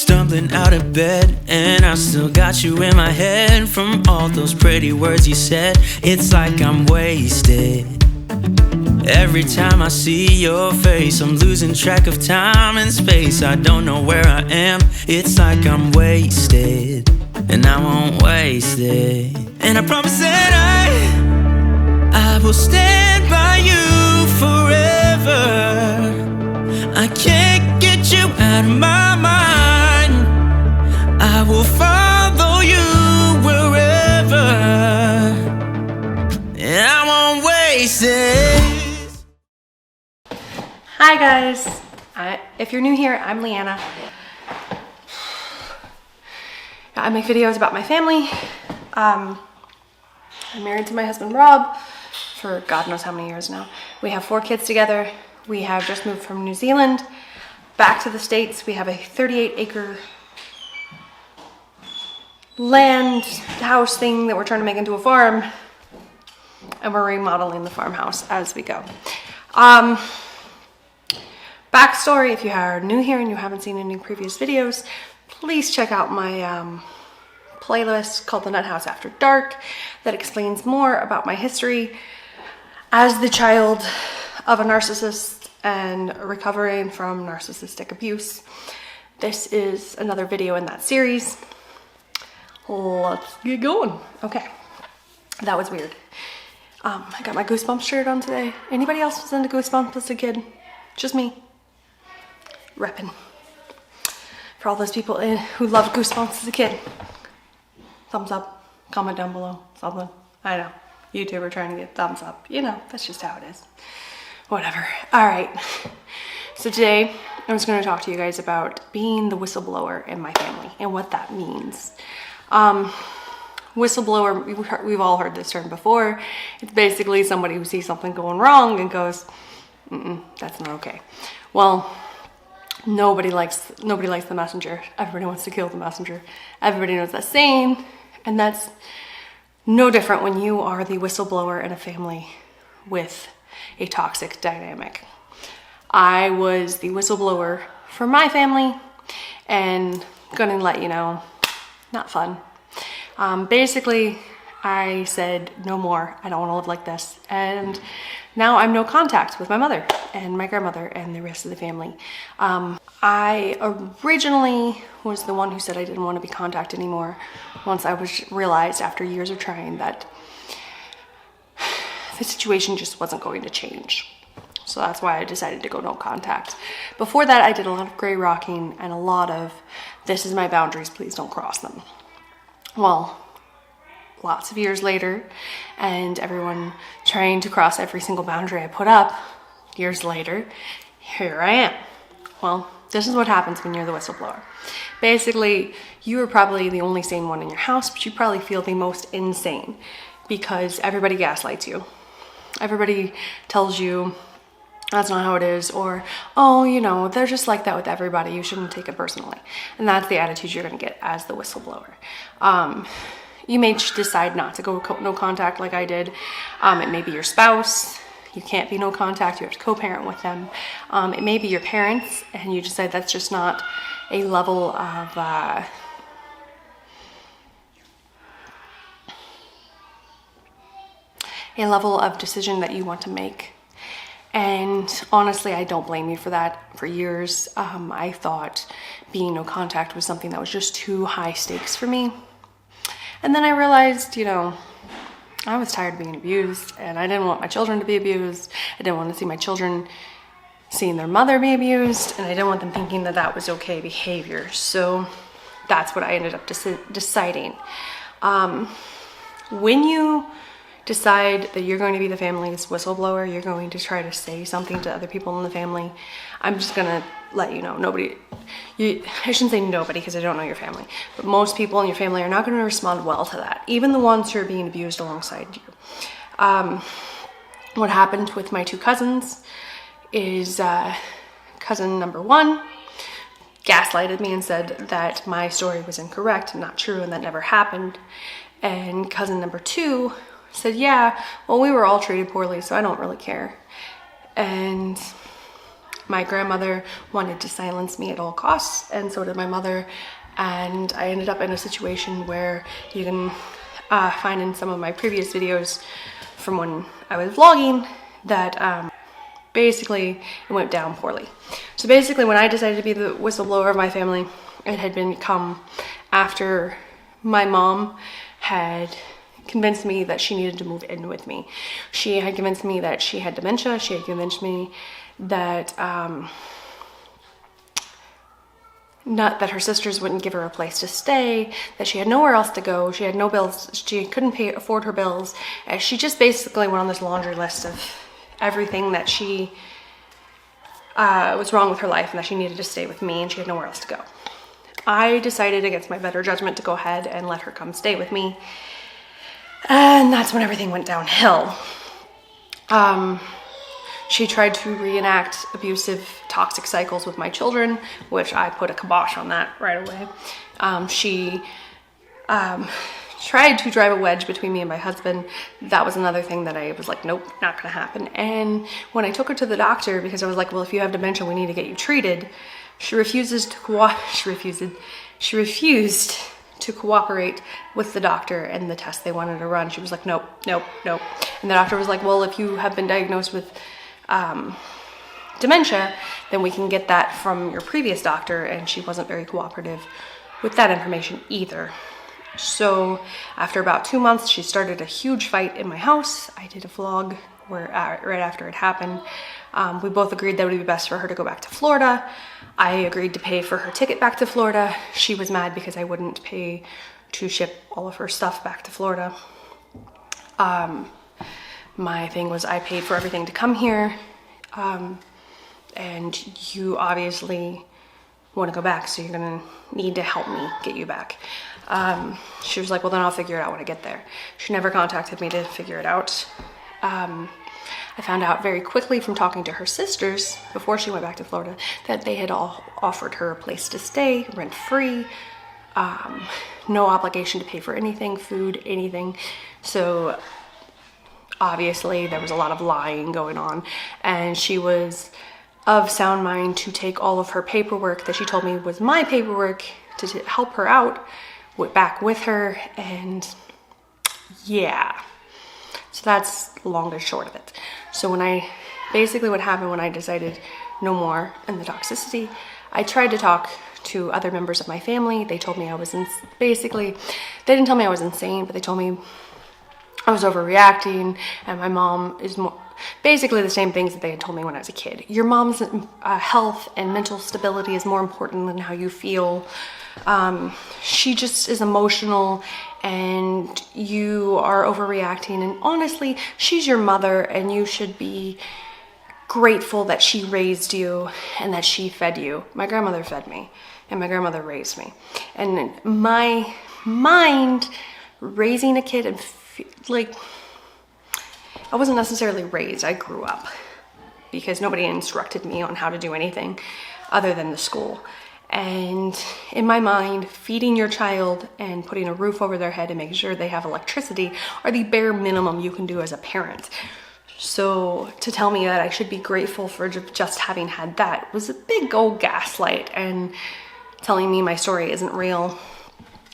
stumbling out of bed, and I still got you in my head from all those pretty words you said. It's like I'm wasted. Every time I see your face, I'm losing track of time and space. I don't know where I am. It's like I'm wasted, and I won't waste it. And I promise that I will stand by you forever. I can't get you out of my mind. I will follow you wherever, and I won't waste it. Hi guys, if you're new here, I'm Leanna. I make videos about my family. I'm married to my husband Rob for God knows how many years now. We have 4 kids together. We have just moved from New Zealand back to the States. We have a 38-acre land house thing that we're trying to make into a farm, and we're remodeling the farmhouse as we go. Backstory, if you are new here and you haven't seen any previous videos, please check out my playlist called the Nuthouse After Dark that explains more about my history as the child of a narcissist and recovering from narcissistic abuse. This is another video in that series. Let's get going. Okay, that was weird. I got my Goosebumps shirt on today. Anybody else was into Goosebumps as a kid? Just me. Reppin'. For all those people who loved Goosebumps as a kid. Thumbs up, comment down below, something. I know, YouTuber trying to get thumbs up. You know, that's just how it is. Whatever. All right. So today, I'm just going to talk to you guys about being the whistleblower in my family and what that means. Whistleblower, we've all heard this term before. It's basically somebody who sees something going wrong and goes, that's not okay. Well, nobody likes the messenger. Everybody wants to kill the messenger. Everybody knows that saying, and that's no different when you are the whistleblower in a family with a toxic dynamic. I was the whistleblower for my family, and gonna let you know, not fun. Basically, I said no more. I don't want to live like this, and now I'm no contact with my mother and my grandmother and the rest of the family. I originally was the one who said I didn't want to be contacted anymore once I realized after years of trying that the situation just wasn't going to change. So that's why I decided to go no contact. Before that, I did a lot of gray rocking and a lot of, this is my boundaries, please don't cross them. Well, lots of years later, and everyone trying to cross every single boundary I put up, years later, here I am. Well, this is what happens when you're the whistleblower. Basically, you are probably the only sane one in your house, but you probably feel the most insane because everybody gaslights you. Everybody tells you that's not how it is, or, oh, you know, they're just like that with everybody. You shouldn't take it personally. And that's the attitude you're going to get as the whistleblower. You may decide not to go no contact like I did. It may be your spouse. You can't be no contact. You have to co-parent with them. It may be your parents, and you decide that's just not a level of decision that you want to make. And honestly, I don't blame you for that. For years, I thought being no contact was something that was just too high stakes for me. And then I realized, you know, I was tired of being abused, and I didn't want my children to be abused. I didn't want to see my children seeing their mother be abused, and I didn't want them thinking that that was okay behavior. So that's what I ended up deciding. When you decide that you're going to be the family's whistleblower, you're going to try to say something to other people in the family, I'm just gonna let you know, I shouldn't say nobody because I don't know your family, but most people in your family are not going to respond well to that, even the ones who are being abused alongside you. What happened with my 2 cousins is cousin number 1 gaslighted me and said that my story was incorrect and not true and that never happened. And cousin number 2 said, yeah, well, we were all treated poorly, so I don't really care. And My grandmother wanted to silence me at all costs, and so did my mother. And I ended up in a situation where you can find in some of my previous videos from when I was vlogging that basically it went down poorly. So basically when I decided to be the whistleblower of my family, it had come after my mom had convinced me that she needed to move in with me. She had convinced me that she had dementia. She had convinced me that that her sisters wouldn't give her a place to stay, that she had nowhere else to go, she had no bills, she couldn't afford her bills. And she just basically went on this laundry list of everything that she was wrong with her life and that she needed to stay with me, and she had nowhere else to go. I decided against my better judgment to go ahead and let her come stay with me. And that's when everything went downhill. She tried to reenact abusive, toxic cycles with my children, which I put a kibosh on that right away. She tried to drive a wedge between me and my husband. That was another thing that I was like, nope, not gonna happen. And when I took her to the doctor, because I was like, well, if you have dementia, we need to get you treated, she refused to cooperate with the doctor and the test they wanted to run. She was like, nope, nope, nope. And the doctor was like, well, if you have been diagnosed with dementia, then we can get that from your previous doctor. And she wasn't very cooperative with that information either. So after about 2 months, she started a huge fight in my house. I did a vlog where right after it happened. We both agreed that it would be best for her to go back to Florida. I agreed to pay for her ticket back to Florida. She was mad because I wouldn't pay to ship all of her stuff back to Florida. My thing was I paid for everything to come here, and you obviously want to go back, so you're gonna need to help me get you back. She was like, well, then I'll figure it out when I get there. She never contacted me to figure it out. I found out very quickly from talking to her sisters before she went back to Florida that they had all offered her a place to stay, rent-free, no obligation to pay for anything, food, anything. So obviously there was a lot of lying going on, and she was of sound mind to take all of her paperwork that she told me was my paperwork to help her out back with her. And yeah, so that's the long and short of it. So what happened when I decided no more in the toxicity, I tried to talk to other members of my family. They told me I was they didn't tell me I was insane, but they told me I was overreacting, and my mom is basically the same things that they had told me when I was a kid. Your mom's health and mental stability is more important than how you feel. She just is emotional, and you are overreacting, and honestly, she's your mother, and you should be grateful that she raised you and that she fed you. My grandmother fed me, and my grandmother raised me. And in my mind, raising a kid and I wasn't necessarily raised, I grew up, because nobody instructed me on how to do anything other than the school. And in my mind, feeding your child and putting a roof over their head and making sure they have electricity are the bare minimum you can do as a parent. So to tell me that I should be grateful for just having had that was a big old gaslight, and telling me my story isn't real.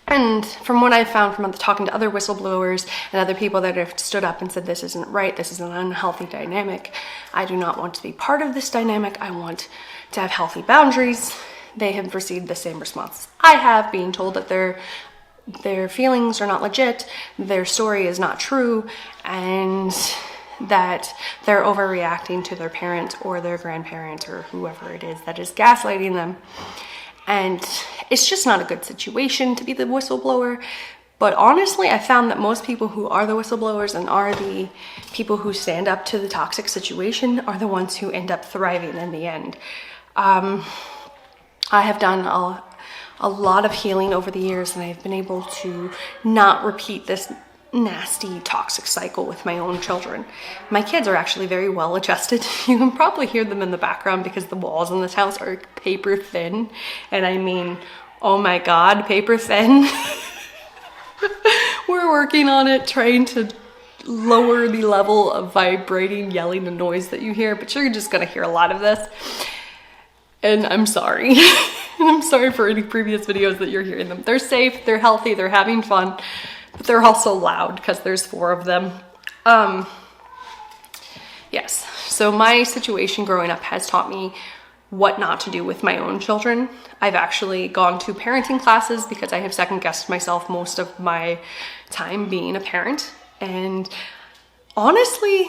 And from what I've found from talking to other whistleblowers and other people that have stood up and said this isn't right, this is an unhealthy dynamic, I do not want to be part of this dynamic. I want to have healthy boundaries. They have received the same response I have, being told that their feelings are not legit, their story is not true, and that they're overreacting to their parent or their grandparent or whoever it is that is gaslighting them. And it's just not a good situation to be the whistleblower. But honestly, I found that most people who are the whistleblowers and are the people who stand up to the toxic situation are the ones who end up thriving in the end. I have done a lot of healing over the years, and I've been able to not repeat this nasty toxic cycle with my own children. My kids are actually very well adjusted. You can probably hear them in the background because the walls in this house are paper thin, and I mean, oh my god, paper thin. We're working on it, trying to lower the level of vibrating, yelling, and noise that you hear, but you're just gonna hear a lot of this. And I'm sorry. And I'm sorry for any previous videos that you're hearing them. They're safe, they're healthy, they're having fun, but they're also loud because there's 4 of them. Yes, so my situation growing up has taught me what not to do with my own children. I've actually gone to parenting classes because I have second guessed myself most of my time being a parent. And honestly,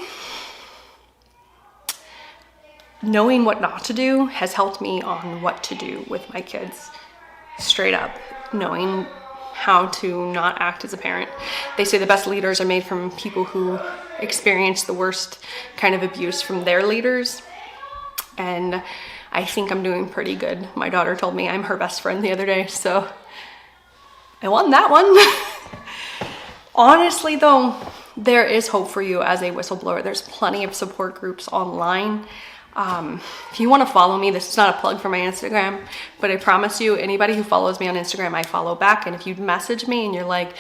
knowing what not to do has helped me on what to do with my kids. Straight up, knowing how to not act as a parent. They say the best leaders are made from people who experience the worst kind of abuse from their leaders. And I think I'm doing pretty good. My daughter told me I'm her best friend the other day, so I won that one. Honestly though, there is hope for you as a whistleblower. There's plenty of support groups online. If you want to follow me, this is not a plug for my Instagram, but I promise you, anybody who follows me on Instagram, I follow back. And if you message me and you're like,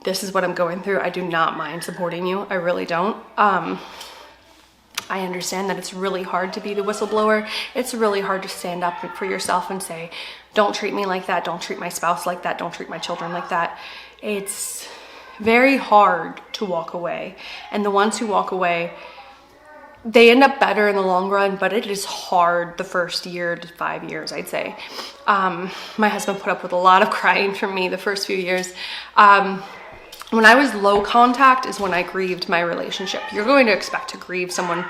this is what I'm going through, I do not mind supporting you. I really don't. I understand that it's really hard to be the whistleblower. It's really hard to stand up for yourself and say, don't treat me like that. Don't treat my spouse like that. Don't treat my children like that. It's very hard to walk away. And the ones who walk away, they end up better in the long run, but it is hard the first year to 5 years, I'd say. My husband put up with a lot of crying from me the first few years. When I was low contact is when I grieved my relationship. You're going to expect to grieve someone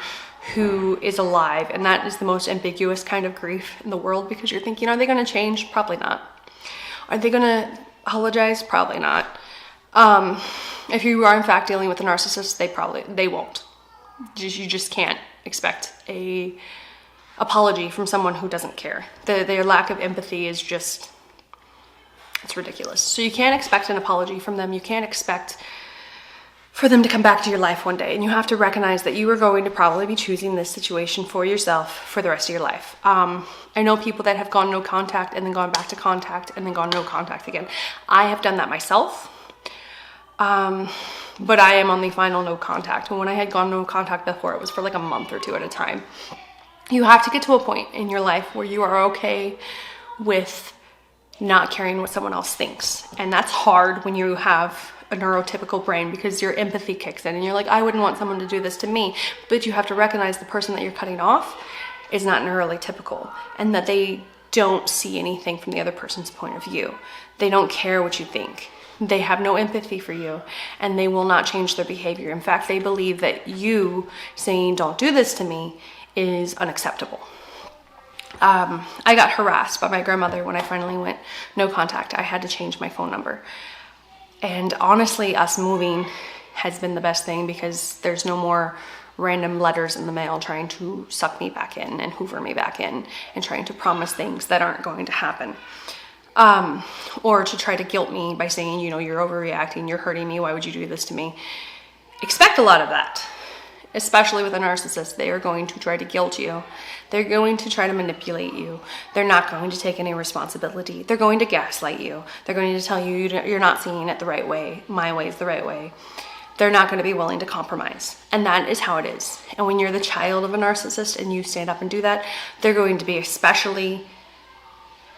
who is alive, and that is the most ambiguous kind of grief in the world, because you're thinking, are they going to change? Probably not. Are they going to apologize? Probably not. If you are in fact dealing with a narcissist, they won't. You just can't expect a apology from someone who doesn't care. Their lack of empathy is just, it's ridiculous. So you can't expect an apology from them. You can't expect for them to come back to your life one day. And you have to recognize that you are going to probably be choosing this situation for yourself for the rest of your life. I know people that have gone no contact and then gone back to contact and then gone no contact again. I have done that myself. But I am on the final no contact. And when I had gone no contact before, it was for like a month or 2 at a time. You have to get to a point in your life where you are okay with not caring what someone else thinks. And that's hard when you have a neurotypical brain, because your empathy kicks in and you're like, I wouldn't want someone to do this to me. But you have to recognize the person that you're cutting off is not neurally typical, and that they don't see anything from the other person's point of view. They don't care what you think. They have no empathy for you, and they will not change their behavior. In fact, they believe that you saying, don't do this to me, is unacceptable. I got harassed by my grandmother when I finally went no contact. I had to change my phone number. And honestly, us moving has been the best thing, because there's no more random letters in the mail trying to suck me back in and hoover me back in and trying to promise things that aren't going to happen. Or to try to guilt me by saying, you know, you're overreacting, you're hurting me, why would you do this to me? Expect a lot of that, especially with a narcissist. They are going to try to guilt you. They're going to try to manipulate you. They're not going to take any responsibility. They're going to gaslight you. They're going to tell you you're not seeing it the right way. My way is the right way. They're not going to be willing to compromise. And that is how it is. And when you're the child of a narcissist and you stand up and do that, they're going to be especially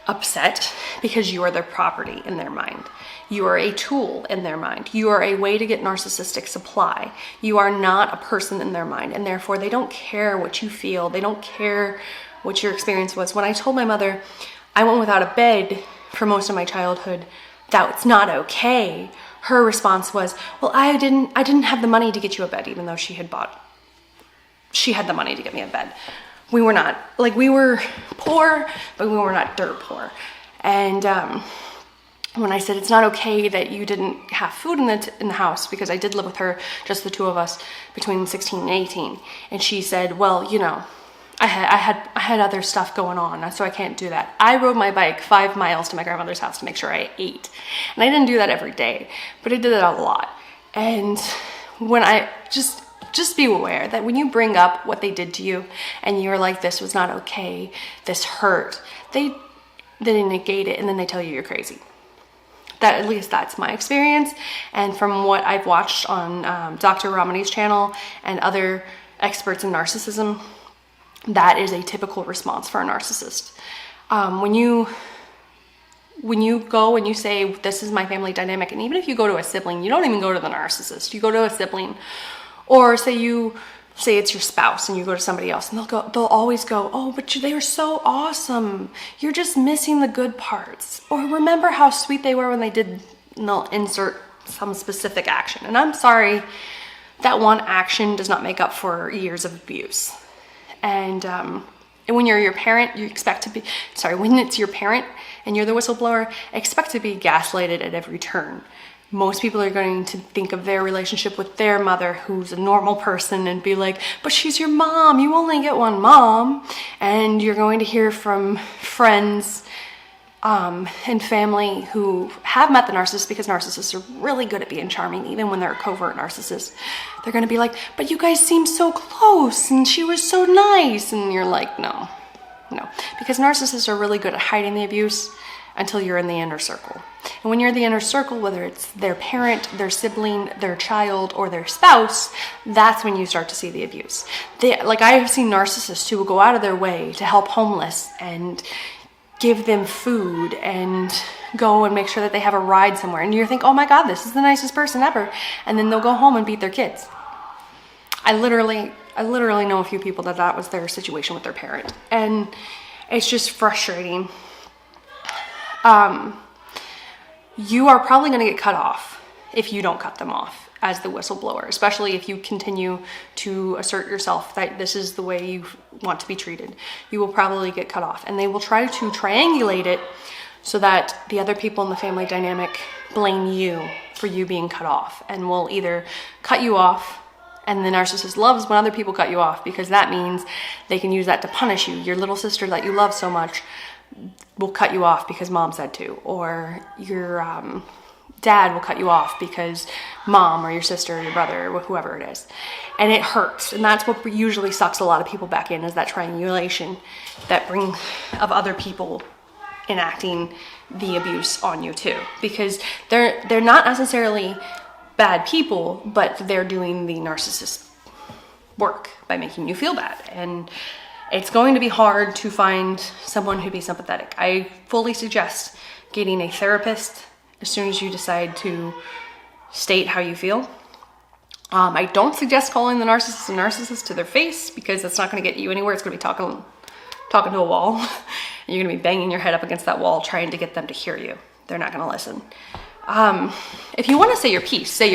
upset, because you are their property in their mind. You are a tool in their mind. You are a way to get narcissistic supply. You are not a person in their mind, and therefore they don't care what you feel. They don't care what your experience was. When I told my mother I went without a bed for most of my childhood, that's not okay, her response was, well, I didn't have the money to get you a bed, even though she had the money to get me a bed. We were not, like, we were poor, but we were not dirt poor. And when I said it's not okay that you didn't have food in the house, because I did live with her, just the 2 of us, between 16 and 18. And she said, well, you know, I had other stuff going on, so I can't do that. I rode my bike 5 miles to my grandmother's house to make sure I ate. And I didn't do that every day, but I did it a lot. And when I just be aware that when you bring up what they did to you and you're like, this was not okay, this hurt, they negate it and then they tell you you're crazy. That, at least that's my experience. And from what I've watched on Dr. Ramani's channel and other experts in narcissism, That is a typical response for a narcissist. When you go and you say, this is my family dynamic, and even if you go to a sibling, you don't even go to the narcissist, you go to a sibling, or say it's your spouse and you go to somebody else, and they'll always go, oh, but they were so awesome, you're just missing the good parts, or remember how sweet they were when they did, and they'll insert some specific action. And I'm sorry, that one action does not make up for years of abuse. And when you're your parent, you expect to be, when it's your parent and you're the whistleblower, expect to be gaslighted at every turn. Most people are going to think of their relationship with their mother, who's a normal person, and be like, but she's your mom, you only get one mom. And you're going to hear from friends and family who have met the narcissist, because narcissists are really good at being charming, even when they're a covert narcissist. They're going to be like, but you guys seem so close and she was so nice. And you're like, no, because narcissists are really good at hiding the abuse until you're in the inner circle. And when you're in the inner circle, whether it's their parent, their sibling, their child, or their spouse, that's when you start to see the abuse. I have seen narcissists who will go out of their way to help homeless and give them food and go and make sure that they have a ride somewhere. And you think, oh my God, this is the nicest person ever. And then they'll go home and beat their kids. I literally know a few people that was their situation with their parent. And it's just frustrating. You are probably going to get cut off if you don't cut them off as the whistleblower, especially if you continue to assert yourself that this is the way you want to be treated. You will probably get cut off, and they will try to triangulate it so that the other people in the family dynamic blame you for you being cut off, and will either cut you off, and the narcissist loves when other people cut you off, because that means they can use that to punish you. Your little sister that you love so much will cut you off because mom said to, or your dad will cut you off because mom or your sister or your brother or whoever it is. And it hurts. And that's what usually sucks a lot of people back in, is that triangulation that bring of other people enacting the abuse on you too. Because they're not necessarily bad people, but they're doing the narcissist work by making you feel bad. And it's going to be hard to find someone who'd be sympathetic. I fully suggest getting a therapist as soon as you decide to state how you feel. I don't suggest calling the narcissist a narcissist to their face, because that's not going to get you anywhere. It's going to be talking to a wall. And you're going to be banging your head up against that wall trying to get them to hear you. They're not going to listen. If you want to say your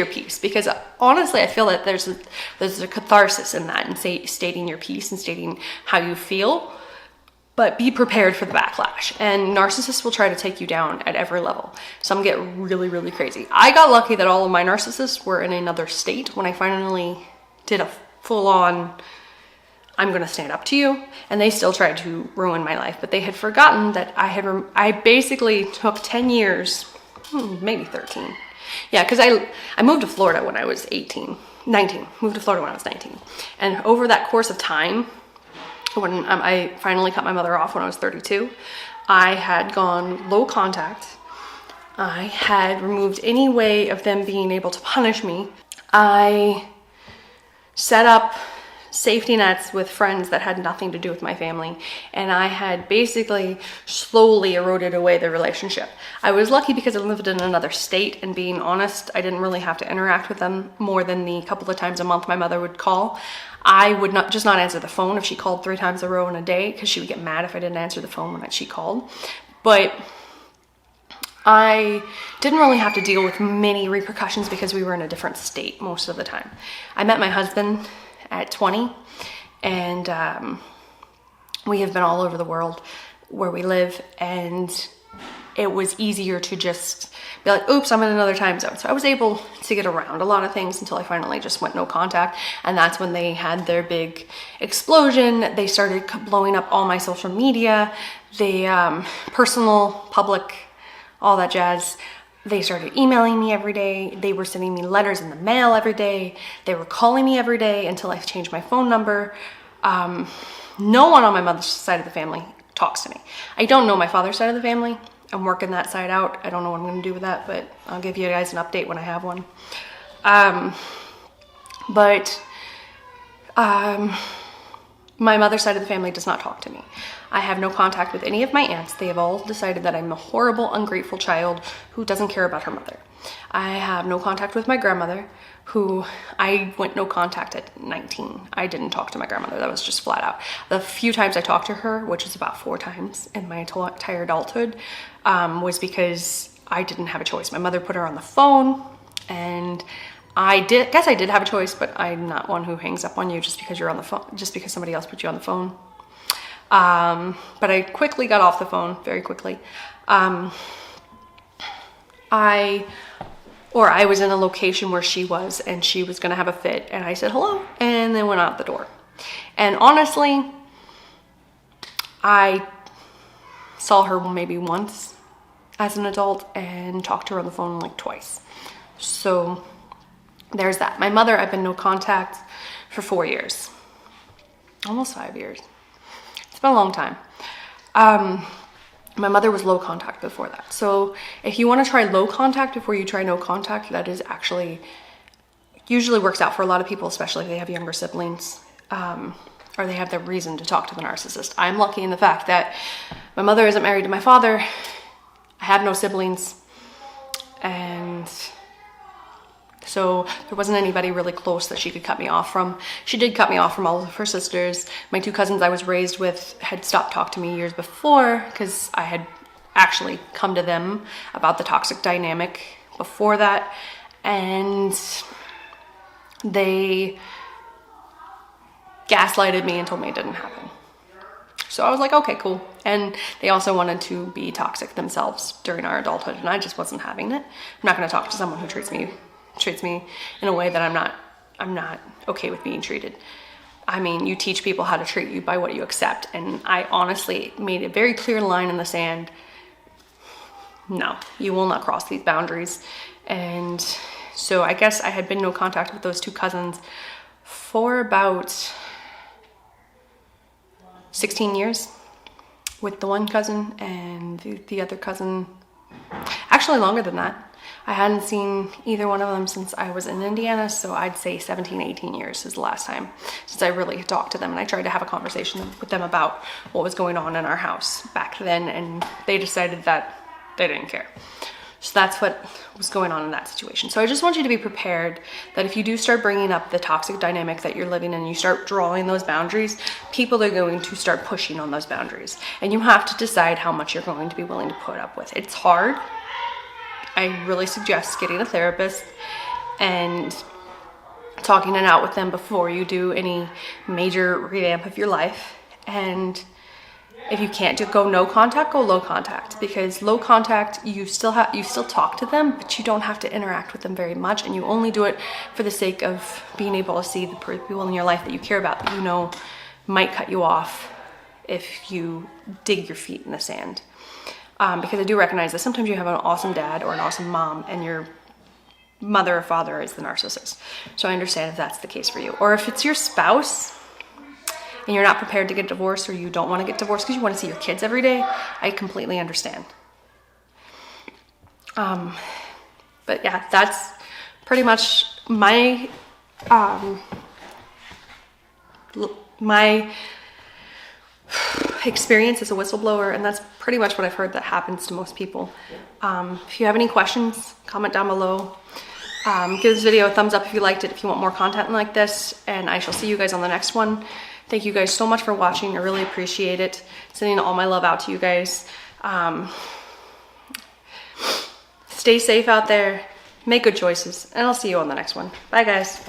piece, because honestly, I feel that there's a catharsis in that, and stating your piece and stating how you feel. But be prepared for the backlash. And narcissists will try to take you down at every level. Some get really, really crazy. I got lucky that all of my narcissists were in another state when I finally did a full-on, I'm going to stand up to you. And they still tried to ruin my life. But they had forgotten that I basically took 10 years, maybe 13. Yeah, because I moved to Florida when I was 19. Moved to Florida when I was 19. And over that course of time, when I finally cut my mother off when I was 32, I had gone low contact. I had removed any way of them being able to punish me. I set up safety nets with friends that had nothing to do with my family, and I had basically slowly eroded away the relationship. I was lucky because I lived in another state, and being honest, I didn't really have to interact with them more than the couple of times a month my mother would call. I would not answer the phone if she called 3 times a row in a day, because she would get mad if I didn't answer the phone when she called. But I didn't really have to deal with many repercussions because we were in a different state most of the time. I met my husband at 20, and we have been all over the world where we live, and it was easier to just be like, oops, I'm in another time zone. So I was able to get around a lot of things until I finally just went no contact. And that's when they had their big explosion. They started blowing up all my social media, personal, public, all that jazz. They started emailing me every day. They were sending me letters in the mail every day. They were calling me every day until I changed my phone number. No one on my mother's side of the family talks to me. I don't know my father's side of the family. I'm working that side out. I don't know what I'm going to do with that, but I'll give you guys an update when I have one. My mother's side of the family does not talk to me. I have no contact with any of my aunts. They have all decided that I'm a horrible, ungrateful child who doesn't care about her mother. I have no contact with my grandmother, who I went no contact at 19. I didn't talk to my grandmother. That was just flat out. The few times I talked to her, which is about 4 times in my entire adulthood, was because I didn't have a choice. My mother put her on the phone, and I guess I did have a choice, but I'm not one who hangs up on you just because you're on the phone, just because somebody else put you on the phone. But I quickly got off the phone, very quickly. I was in a location where she was, and she was gonna have a fit, and I said hello, and then went out the door. And honestly, I saw her maybe once as an adult and talked to her on the phone like twice. So there's that. My mother, I've been no contact for 4 years, almost 5 years. It's been a long time. My mother was low contact before that. So if you want to try low contact before you try no contact, that is actually usually works out for a lot of people, especially if they have younger siblings, or they have the reason to talk to the narcissist. I'm lucky in the fact that my mother isn't married to my father. I have no siblings, and so there wasn't anybody really close that she could cut me off from. She did cut me off from all of her sisters. My 2 cousins I was raised with had stopped talking to me years before because I had actually come to them about the toxic dynamic before that, and they gaslighted me and told me it didn't happen. So I was like, okay, cool. And they also wanted to be toxic themselves during our adulthood, and I just wasn't having it. I'm not going to talk to someone who treats me in a way that I'm not okay with being treated. I mean, you teach people how to treat you by what you accept, and I honestly made a very clear line in the sand. No, you will not cross these boundaries. And so I guess I had been no contact with those 2 cousins for about 16 years, with the one cousin, and the other cousin actually longer than that. I hadn't seen either one of them since I was in Indiana, so I'd say 17, 18 years is the last time since I really talked to them, and I tried to have a conversation with them about what was going on in our house back then, and they decided that they didn't care. So that's what was going on in that situation. So I just want you to be prepared that if you do start bringing up the toxic dynamic that you're living in, you start drawing those boundaries, people are going to start pushing on those boundaries, and you have to decide how much you're going to be willing to put up with. It's hard. I really suggest getting a therapist and talking it out with them before you do any major revamp of your life. And if you can't go no contact, go low contact, because low contact, you still talk to them, but you don't have to interact with them very much, and you only do it for the sake of being able to see the people in your life that you care about, that you know might cut you off if you dig your feet in the sand. Because I do recognize that sometimes you have an awesome dad or an awesome mom, and your mother or father is the narcissist. So I understand if that's the case for you. Or if it's your spouse and you're not prepared to get divorced, or you don't want to get divorced because you want to see your kids every day, I completely understand. But yeah, that's pretty much my experience as a whistleblower, and that's pretty much what I've heard that happens to most people. If you have any questions, comment down below. Give this video a thumbs up if you liked it, if you want more content like this, and I shall see you guys on the next one. Thank you guys so much for watching. I really appreciate it. Sending all my love out to you guys. Stay safe out there, make good choices, and I'll see you on the next one. Bye guys.